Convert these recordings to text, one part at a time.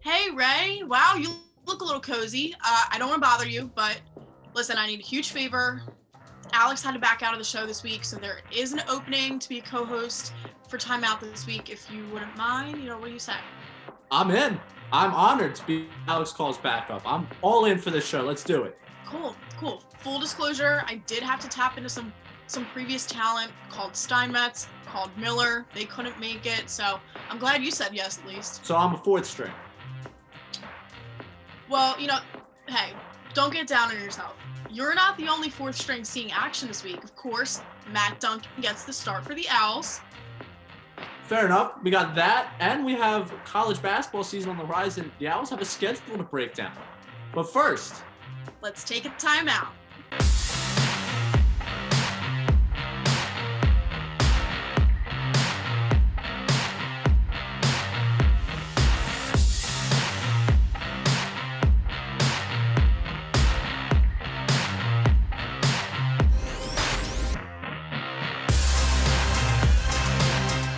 Hey, Ray. Wow, you look a little cozy. I don't want to bother you, but listen, I need a huge favor. Alex had to back out of the show this week, so there is an opening to be a co-host for Timeout this week. If you wouldn't mind, what do you say? I'm in. I'm honored to be Alex Call's backup. I'm all in for this show. Let's do it. Cool. Full disclosure, I did have to tap into some previous talent called Steinmetz, called Miller. They couldn't make it, so I'm glad you said yes at least. So I'm a fourth string. Well, hey, don't get down on yourself. You're not the only fourth string seeing action this week. Of course, Matt Duncan gets the start for the Owls. Fair enough. We got that, and we have college basketball season on the horizon. The Owls have a schedule to break down. But first, let's take a timeout.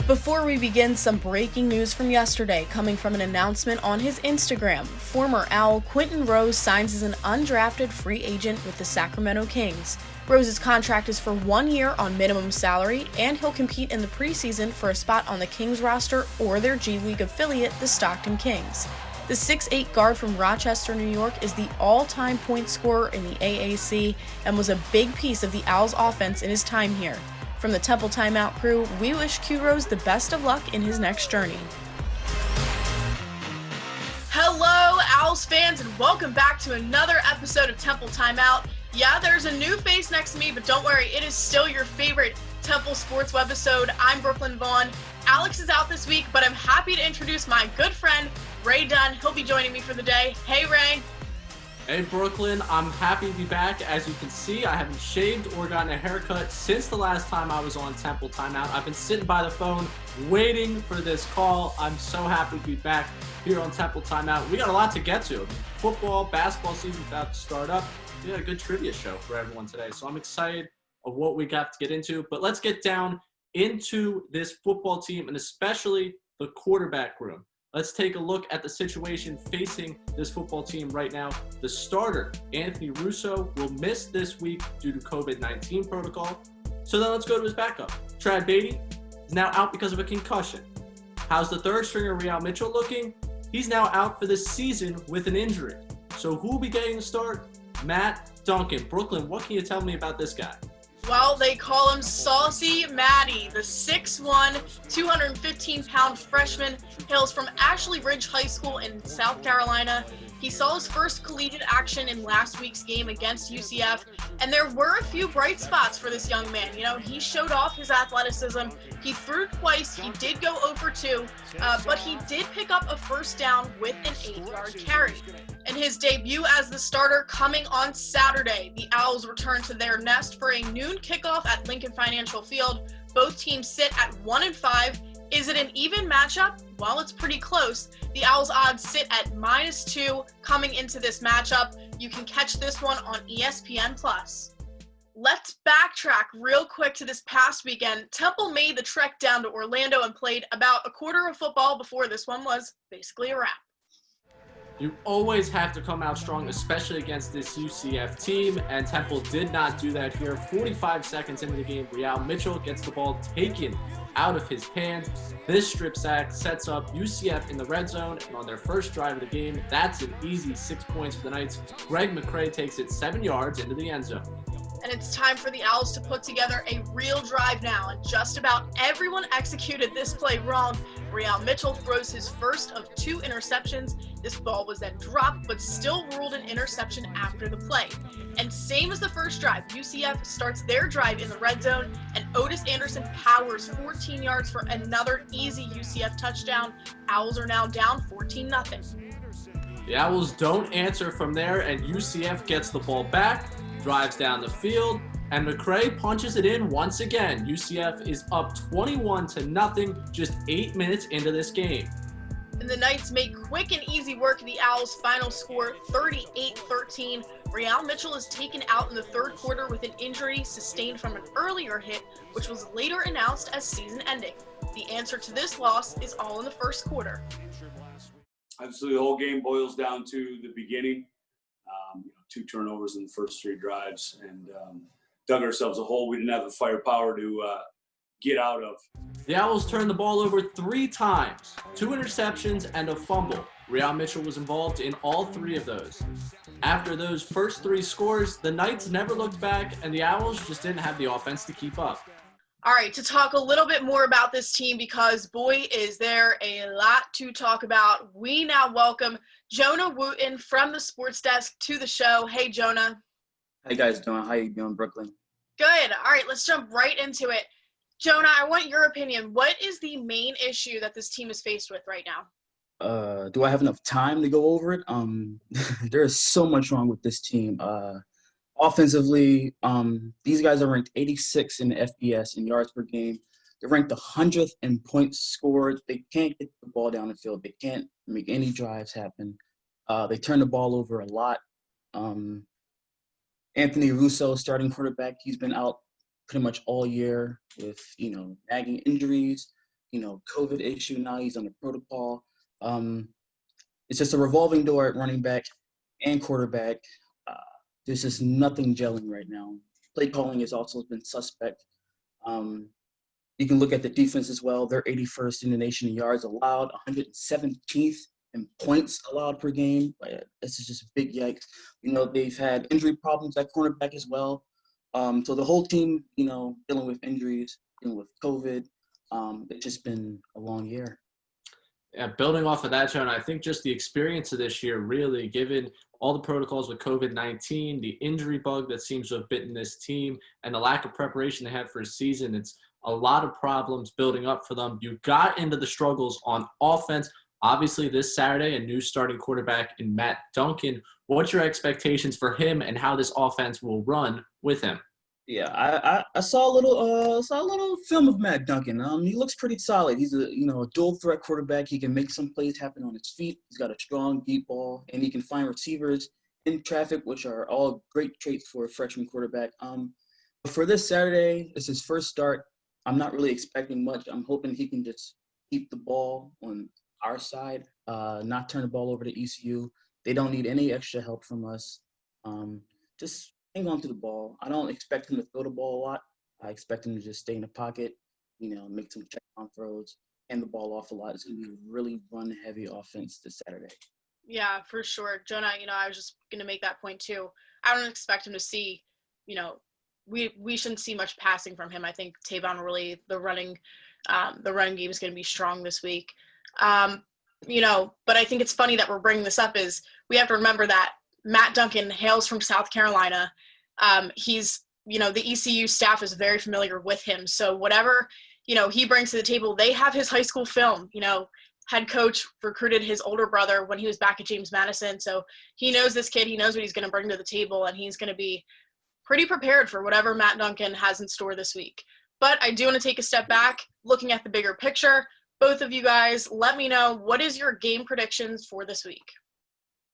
Before we begin, some breaking news from yesterday coming from an announcement on his Instagram. Former Owl Quentin Rose signs as an undrafted free agent with the Sacramento Kings. Rose's contract is for 1 year on minimum salary, and he'll compete in the preseason for a spot on the Kings roster or their G League affiliate, the Stockton Kings. The 6'8" guard from Rochester, New York is the all-time point scorer in the AAC and was a big piece of the Owls' offense in his time here. From the Temple Timeout crew, we wish Q Rose the best of luck in his next journey. Hello, Owls fans, and welcome back to another episode of Temple Timeout. Yeah, there's a new face next to me, but don't worry, it is still your favorite Temple Sports webisode. I'm Brooklyn Vaughn. Alex is out this week, but I'm happy to introduce my good friend, Ray Dunne. He'll be joining me for the day. Hey, Ray. Hey Brooklyn, I'm happy to be back. As you can see, I haven't shaved or gotten a haircut since the last time I was on Temple Timeout. I've been sitting by the phone waiting for this call. I'm so happy to be back here on Temple Timeout. We got a lot to get to. Football, basketball season about to start up. We got a good trivia show for everyone today, so I'm excited of what we got to get into. But let's get down into this football team and especially the quarterback room. Let's take a look at the situation facing this football team right now. The starter, Anthony Russo, will miss this week due to COVID-19 protocol. So then let's go to his backup. Trad Beatty is now out because of a concussion. How's the third stringer, Ray Mitchell, looking? He's now out for the season with an injury. So who will be getting the start? Matt Duncan. Brooklyn, what can you tell me about this guy? Well, they call him Saucy Matty, the 6'1", 215-pound freshman, hails from Ashley Ridge High School in South Carolina. He saw his first collegiate action in last week's game against UCF, and there were a few bright spots for this young man. He showed off his athleticism. He threw twice. He did go 0 for 2, but he did pick up a first down with an 8-yard carry. In his debut as the starter coming on Saturday, the Owls return to their nest for a noon kickoff at Lincoln Financial Field. Both teams sit at 1-5. Is it an even matchup? Well, it's pretty close. The Owls' odds sit at -2 coming into this matchup. You can catch this one on ESPN+. Let's backtrack real quick to this past weekend. Temple made the trek down to Orlando and played about a quarter of football before this one was basically a wrap. You always have to come out strong, especially against this UCF team, and Temple did not do that here. 45 seconds into the game, Ray Mitchell gets the ball taken out of his hands. This strip sack sets up UCF in the red zone, and on their first drive of the game, that's an easy 6 points for the Knights. Greg McCray takes it 7 yards into the end zone. And it's time for the Owls to put together a real drive now, and just about everyone executed this play wrong. Ray Mitchell throws his first of 2 interceptions. This ball was then dropped, but still ruled an interception after the play. And same as the first drive, UCF starts their drive in the red zone, and Otis Anderson powers 14 yards for another easy UCF touchdown. Owls are now down 14-0. The Owls don't answer from there, and UCF gets the ball back, drives down the field, and McCray punches it in once again. UCF is up 21-0 just 8 minutes into this game. And the Knights make quick and easy work of the Owls' final score, 38-13. Ray Mitchell is taken out in the third quarter with an injury sustained from an earlier hit, which was later announced as season-ending. The answer to this loss is all in the first quarter. Obviously, the whole game boils down to the beginning. 2 turnovers in the first 3 drives, and dug ourselves a hole we didn't have the firepower to get out of. The Owls turned the ball over 3 times, 2 interceptions and a fumble. Real Mitchell was involved in all 3 of those. After those first 3 scores, the Knights never looked back, and the Owls just didn't have the offense to keep up. All right, to talk a little bit more about this team, because boy, is there a lot to talk about. We now welcome Jonah Wooten from the Sports Desk to the show. Hey, Jonah. How you guys doing? How you doing, Brooklyn? Good. All right, let's jump right into it. Jonah, I want your opinion. What is the main issue that this team is faced with right now? Do I have enough time to go over it? There is so much wrong with this team. Offensively, these guys are ranked 86 in the FBS in yards per game. They're ranked 100th in points scored. They can't get the ball down the field. They can't make any drives happen. They turn the ball over a lot. Anthony Russo, starting quarterback, he's been out pretty much all year with, nagging injuries, COVID issue. Now he's on the protocol. It's just a revolving door at running back and quarterback. There's just nothing gelling right now. Play calling has also been suspect. You can look at the defense as well. They're 81st in the nation in yards allowed, 117th in points allowed per game. This is just a big yikes. They've had injury problems at cornerback as well. So the whole team, dealing with injuries, dealing with COVID. It's just been a long year. Yeah, building off of that, John, I think just the experience of this year, really, given all the protocols with COVID-19, the injury bug that seems to have bitten this team, and the lack of preparation they had for a season, it's a lot of problems building up for them. You got into the struggles on offense. Obviously, this Saturday, a new starting quarterback in Matt Duncan. What's your expectations for him and how this offense will run with him? Yeah, I saw a little film of Matt Duncan. He looks pretty solid. He's a dual threat quarterback. He can make some plays happen on his feet. He's got a strong deep ball, and he can find receivers in traffic, which are all great traits for a freshman quarterback. But for this Saturday, it's his first start. I'm not really expecting much. I'm hoping he can just keep the ball on our side, not turn the ball over to ECU. They don't need any extra help from us. Just hang on to the ball. I don't expect him to throw the ball a lot. I expect him to just stay in the pocket, make some check-on throws, hand the ball off a lot. It's going to be a really run-heavy offense this Saturday. Yeah, for sure. Jonah, I was just going to make that point too. I don't expect him to see, we shouldn't see much passing from him. I think Tavon really, the running game is going to be strong this week. But I think it's funny that we're bringing this up is we have to remember that Matt Duncan hails from South Carolina. He's, the ECU staff is very familiar with him. So whatever, he brings to the table, they have his high school film. Head coach recruited his older brother when he was back at James Madison. So he knows this kid. He knows what he's going to bring to the table, and he's going to be pretty prepared for whatever Matt Duncan has in store this week. But I do want to take a step back, looking at the bigger picture. Both of you guys, let me know, what is your game predictions for this week?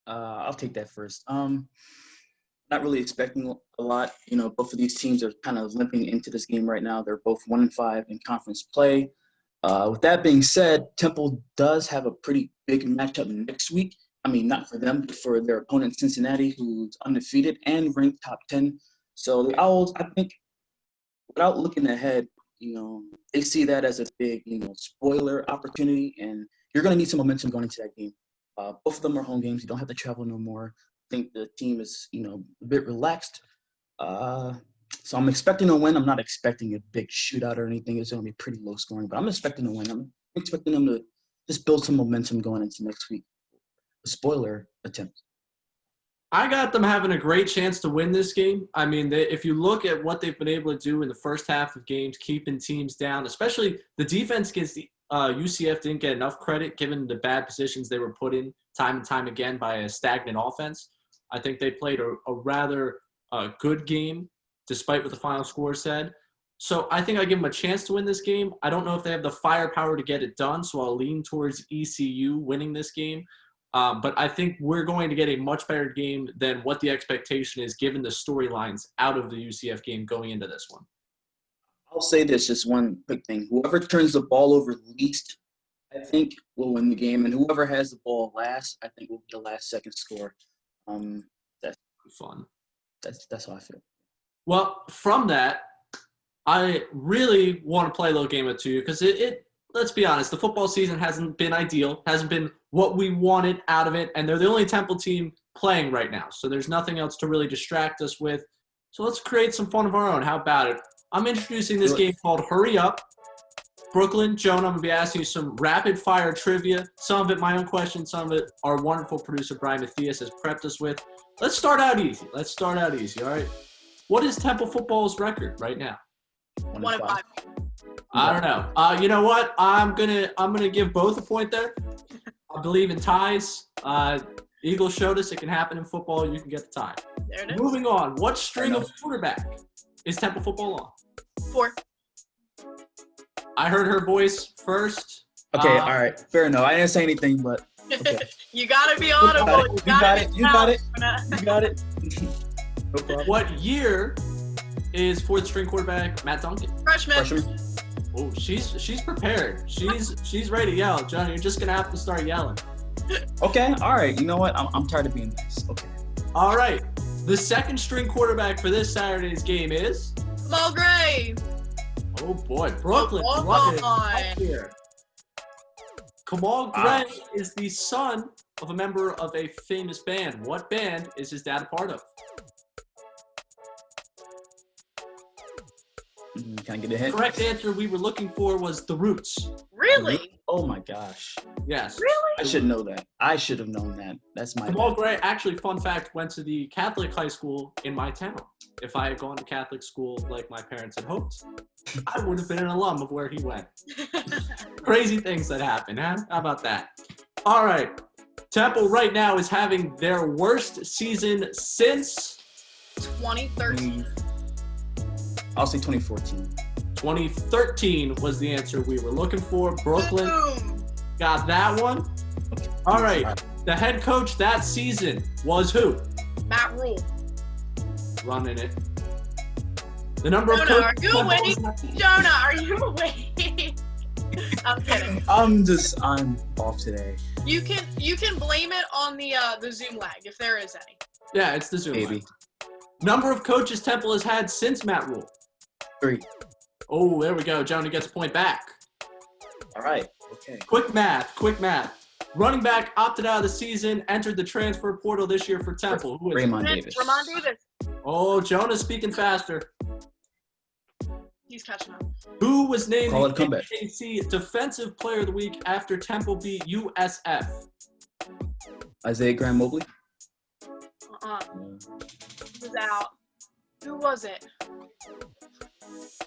I'll take that first. Not really expecting a lot. Both of these teams are kind of limping into this game right now. They're both 1-5 in conference play. With that being said, Temple does have a pretty big matchup next week. I mean, not for them, but for their opponent, Cincinnati, who's undefeated and ranked top 10. So the Owls, I think, without looking ahead, they see that as a big, spoiler opportunity, and you're going to need some momentum going into that game. Both of them are home games. You don't have to travel no more. I think the team is, a bit relaxed. So I'm expecting a win. I'm not expecting a big shootout or anything. It's going to be pretty low scoring, but I'm expecting a win. I'm expecting them to just build some momentum going into next week. A spoiler attempt. I got them having a great chance to win this game. I mean, if you look at what they've been able to do in the first half of games, keeping teams down, especially the defense against the UCF didn't get enough credit given the bad positions they were put in time and time again by a stagnant offense. I think they played a rather good game, despite what the final score said. So I think I give them a chance to win this game. I don't know if they have the firepower to get it done, so I'll lean towards ECU winning this game. But I think we're going to get a much better game than what the expectation is given the storylines out of the UCF game going into this one. I'll say this, just one quick thing. Whoever turns the ball over least I think we'll win the game, and whoever has the ball last, I think will be the last second score. That's Fun. That's how I feel. Well, from that, I really want to play a little game with you because it let's be honest, the football season hasn't been ideal, hasn't been what we wanted out of it, and they're the only Temple team playing right now. So there's nothing else to really distract us with. So let's create some fun of our own. How about it? I'm introducing this game called Hurry Up. Brooklyn, Jonah, I'm going to be asking you some rapid-fire trivia. Some of it my own questions, some of it our wonderful producer Brian Matthias has prepped us with. Let's start out easy, all right? What is Temple football's record right now? 1-5. I don't know. You know what? I'm gonna give both a point there. I believe in ties. Eagles showed us it can happen in football. You can get the tie. There it is. Moving on. What string of quarterback is Temple football on? 4. I heard her voice first. Okay, all right. Fair enough. I didn't say anything, but okay. You gotta be audible. You got it. You got it. No problem. What year is fourth string quarterback Matt Duncan? Freshman. Oh, she's prepared. She's ready to yell. Johnny, you're just gonna have to start yelling. Okay. All right. You know what? I'm tired of being nice. Okay. All right. The second string quarterback for this Saturday's game is Kamal Gray. Oh boy, Brooklyn. Come Love it. on. Up here. Kamal Gray is the son of a member of a famous band. What band is his dad a part of? Can I get a hint? Correct answer we were looking for was The Roots. Really? Oh my gosh. Yes. Really? I should know that. I should have known that. That's my Kamal bad. Gray, actually, fun fact, went to the Catholic high school in my town. If I had gone to Catholic school like my parents had hoped, I would have been an alum of where he went. Crazy things that happen, huh? How about that? All right. Temple right now is having their worst season since 2013. I'll say 2014. 2013 was the answer we were looking for. Brooklyn Boom. got that one. All right. The head coach that season was who? Matt Rule. Running it. The number Jonah, of are you awake? Jonah, are you awake? I'm kidding. I'm off today. You can blame it on the Zoom lag if there is any. Yeah, it's the Zoom. Maybe. line. Number of coaches Temple has had since Matt Rule. 3. Oh, there we go. Jonah gets a point back. All right. Okay. Quick math. Running back opted out of the season, entered the transfer portal this year for Temple. Who is it? Raymond Davis. Ramon Davis. Oh, Jonah's speaking faster. He's catching up. Who was named Call it a the comeback. AAC Defensive Player of the Week after Temple beat USF? Isaiah Graham Mobley. He was out. Who was it?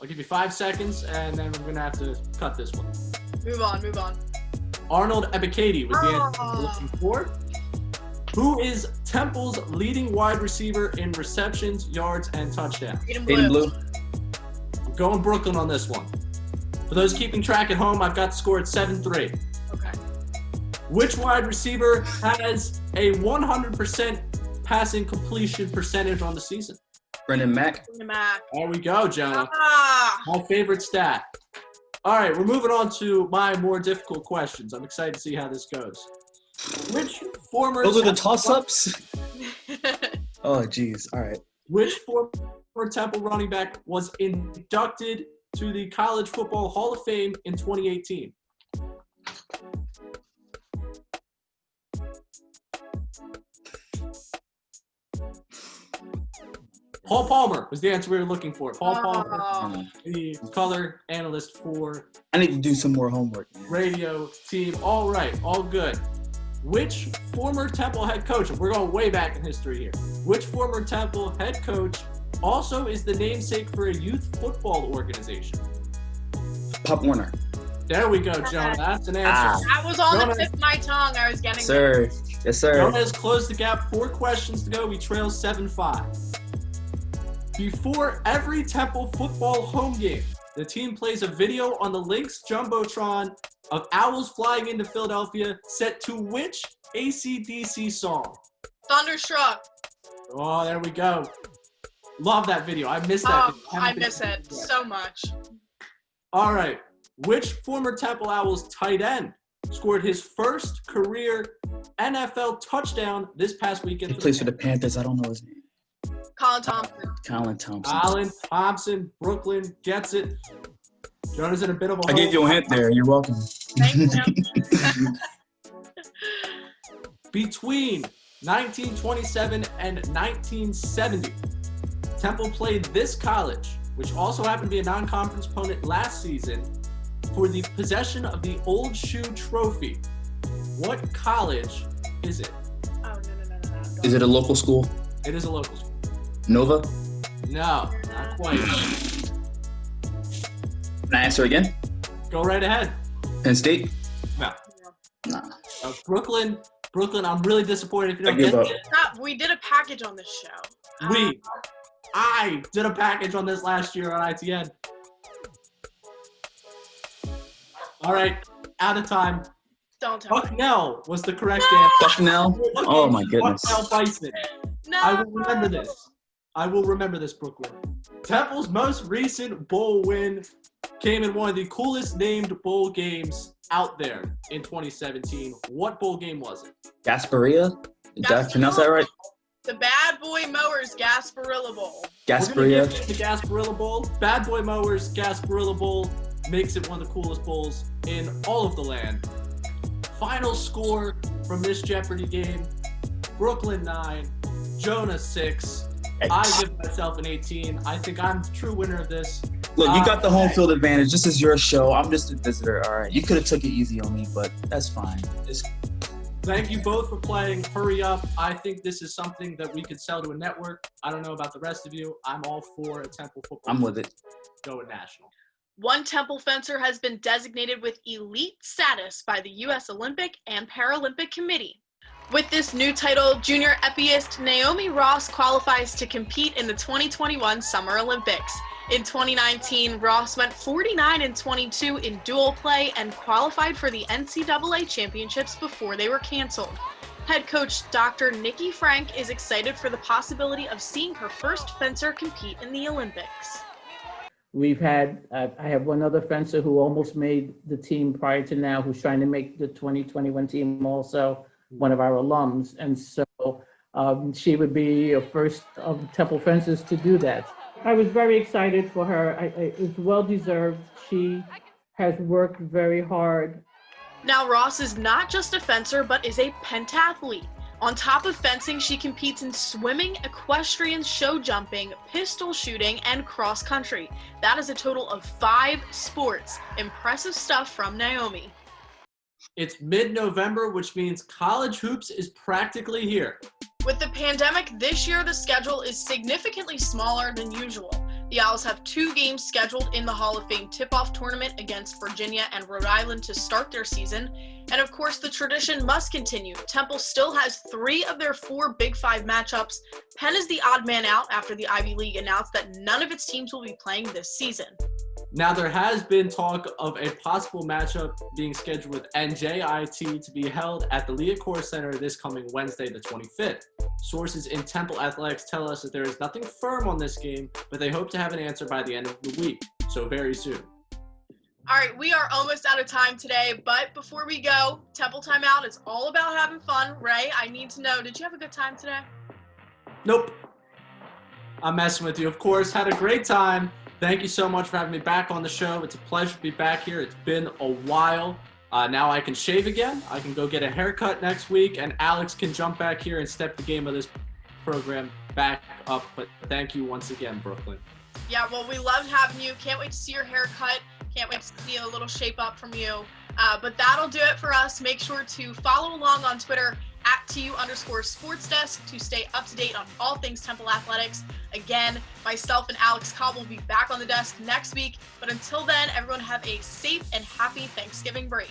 I'll give you 5 seconds, and then we're going to have to cut this one. Move on. Arnold Ebiketie was the answer we were looking for. Who is Temple's leading wide receiver in receptions, yards, and touchdowns? Aiden Blue. I'm going Brooklyn on this one. For those keeping track at home, I've got the score at 7-3. Okay. Which wide receiver has a 100% passing completion percentage on the season? Brendan Mack. There we go, Jonah. Ah. My favorite stat. All right, we're moving on to my more difficult questions. I'm excited to see how this goes. Which former Those are the Temple- toss-ups? Oh, geez. All right. Which former Temple running back was inducted to the College Football Hall of Fame in 2018? Paul Palmer was the answer we were looking for. Paul Palmer, Oh. the color analyst for I need to do some more homework, man. radio team. All right, all good. Which former Temple head coach, we're going way back in history here, which former Temple head coach also is the namesake for a youth football organization? Pop Warner. There we go, Jonah. That's an answer. That was on Jonah- the tip of my tongue. I was getting Sir. Yes, sir. Jonah has closed the gap. 4 questions to go. We trail 7-5. Before every Temple football home game, the team plays a video on the Lynx Jumbotron of owls flying into Philadelphia set to which AC/DC song? Thunderstruck. Oh, there we go. Love that video. I miss that video. I miss it so much. All right. Which former Temple Owls tight end scored his first career NFL touchdown this past weekend. He plays for the Panthers. I don't know his name. Colin Thompson. Colin Thompson. Colin Thompson, Brooklyn gets it. Jonah's in a bit of a hole. I gave you a hint there. You're welcome. Thank you. Between 1927 and 1970, Temple played this college, which also happened to be a non-conference opponent last season, for the possession of the Old Shoe Trophy. What college is it? Oh, no. Is it a local school? It is a local school. Nova? No, not quite. Can I answer again? Go right ahead. Penn State? No. Nah. Brooklyn, I'm really disappointed if you don't I give get up. it. Stop. We did a package on this show. I did a package on this last year on ITN. All right, out of time. Don't tell me. Bucknell was the correct No! answer. Bucknell? Oh my goodness. Bucknell Bison. No. I will remember this. I will remember this, Brooklyn. Temple's most recent bowl win came in one of the coolest named bowl games out there in 2017. What bowl game was it? Gasparilla? Did I pronounce that right? The Bad Boy Mowers Gasparilla Bowl. We're gonna Gasparilla? give it the Gasparilla Bowl. Bad Boy Mowers Gasparilla Bowl makes it one of the coolest bowls in all of the land. Final score from this Jeopardy game: Brooklyn 9, Jonah 6. I give myself an 18. I think I'm the true winner of this. Look, you got the home field advantage. This is your show. I'm just a visitor, all right? You could have took it easy on me, but that's fine. Thank you both for playing. Hurry up. I think this is something that we could sell to a network. I don't know about the rest of you. I'm all for a Temple football. I'm with it. Going national. One Temple fencer has been designated with elite status by the U.S. Olympic and Paralympic Committee. With this new title, junior epeist Naomi Ross qualifies to compete in the 2021 Summer Olympics. In 2019, Ross went 49-22 in dual play and qualified for the NCAA championships before they were canceled. Head coach Dr. Nikki Frank is excited for the possibility of seeing her first fencer compete in the Olympics. We've had, I have one other fencer who almost made the team prior to now, who's trying to make the 2021 team also, one of our alums. And so she would be a first of Temple fencers to do that. I was very excited for her. It's well-deserved. She has worked very hard. Now, Ross is not just a fencer, but is a pentathlete. On top of fencing, she competes in swimming, equestrian, show jumping, pistol shooting, and cross country. That is a total of 5 sports. Impressive stuff from Naomi. It's mid-November, which means college hoops is practically here. With the pandemic, this year the schedule is significantly smaller than usual. The Owls have 2 games scheduled in the Hall of Fame tip-off tournament against Virginia and Rhode Island to start their season. And of course, the tradition must continue. Temple still has 3 of their 4 Big 5 matchups. Penn is the odd man out after the Ivy League announced that none of its teams will be playing this season. Now, there has been talk of a possible matchup being scheduled with NJIT to be held at the Leacore Center this coming Wednesday, the 25th. Sources in Temple Athletics tell us that there is nothing firm on this game, but they hope to have an answer by the end of the week, so very soon. All right, we are almost out of time today, but before we go, Temple Timeout is all about having fun. Ray, I need to know, did you have a good time today? Nope. I'm messing with you. Of course, had a great time. Thank you so much for having me back on the show. It's a pleasure to be back here. It's been a while. Now I can shave again. I can go get a haircut next week, and Alex can jump back here and step the game of this program back up. But thank you once again, Brooklyn. Yeah, well, we loved having you. Can't wait to see your haircut. Can't wait to see a little shape up from you. But that'll do it for us. Make sure to follow along on Twitter at @TU_SportsDesk to stay up to date on all things Temple Athletics. Again, myself and Alex Cobb will be back on the desk next week. But until then, everyone have a safe and happy Thanksgiving break.